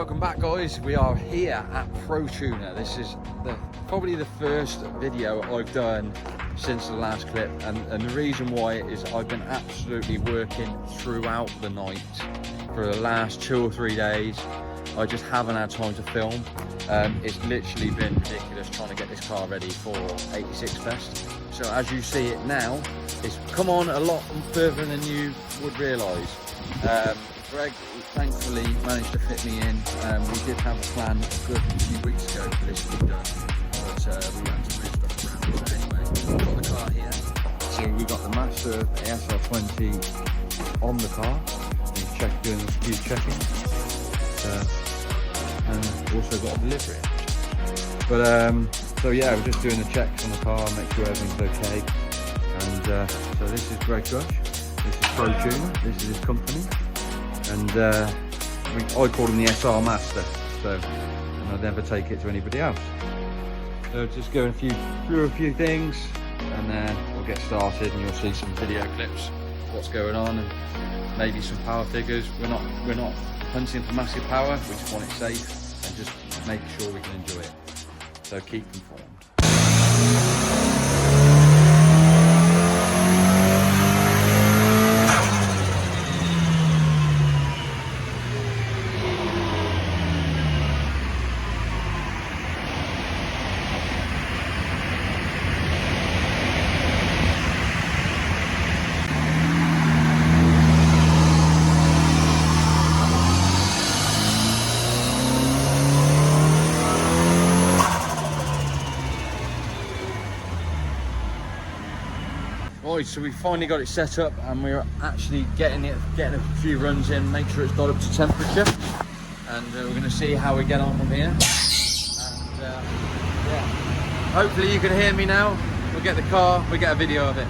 welcome back guys. We are here at Protuner. This is probably the first video I've done since the last clip, and the reason why is I've been absolutely working throughout the night for the last 2 or 3 days. I just haven't had time to film. It's literally been ridiculous trying to get this car ready for 86 Fest. So as you see it now, it's come on a lot further than you would realise. Greg thankfully managed to fit me in. We did have a plan a good few weeks ago for this to be done, but we had to move stuff around. So anyway, we've got the car here. So we've got the Master ASR20 on the car. He's doing a few checking. And also got a delivery. But so yeah, we're just doing the checks on the car, make sure everything's okay. And so this is Greg Gush, this is Protuner, this is his company. And I call him the SR Master, so and I'd never take it to anybody else. So just going through a few things, and then we'll get started, and you'll see some video clips, what's going on, and maybe some power figures. We're not hunting for massive power. We just want it safe and just make sure we can enjoy it. So keep informed. Right, so we finally got it set up, and we're actually getting a few runs in, make sure it's got up to temperature, and we're going to see how we get on from here. And yeah, hopefully you can hear me now. We'll get the car, we'll get a video of it.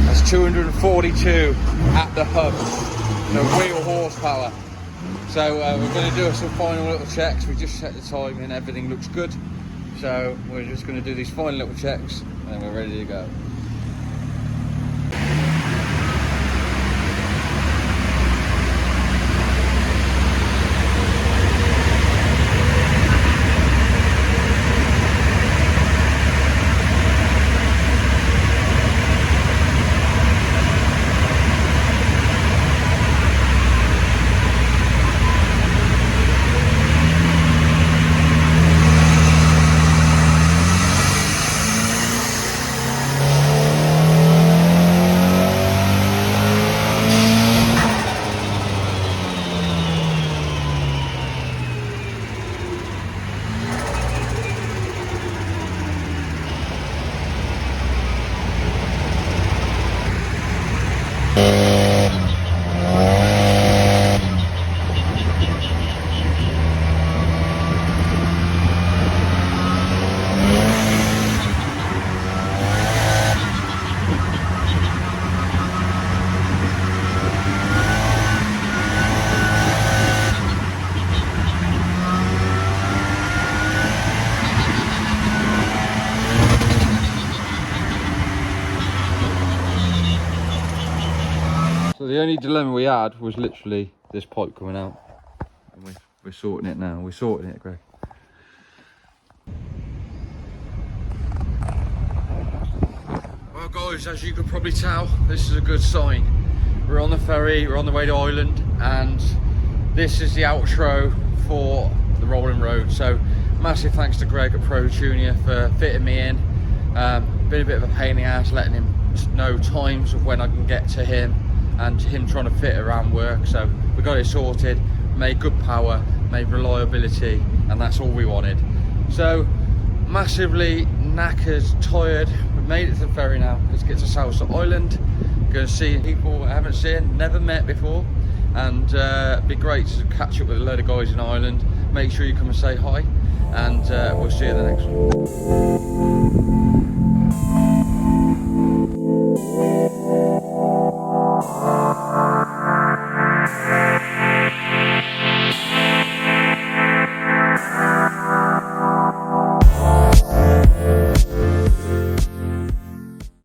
That's 242 at the hub, no wheel horsepower. So we're going to do some final little checks. We just set the time and everything looks good. So we're just going to do these final little checks and then we're ready to go. So the only dilemma we had was literally this pipe coming out. And we're sorting it now. We're sorting it, Greg. Well guys, as you can probably tell, this is a good sign. We're on the ferry, we're on the way to Ireland, and this is the outro for the rolling road. So massive thanks to Greg at Protuner for fitting me in. Been a bit of a pain in the ass letting him know times of when I can get to him, and him trying to fit around work. So we got it sorted, made good power, made reliability, and that's all we wanted. So massively knackered, tired. We've made it to the ferry now. Let's get to South Island. Going to see people I haven't seen, never met before, and it'd be great to catch up with a load of guys in Ireland. Make sure you come and say hi, and we'll see you in the next one.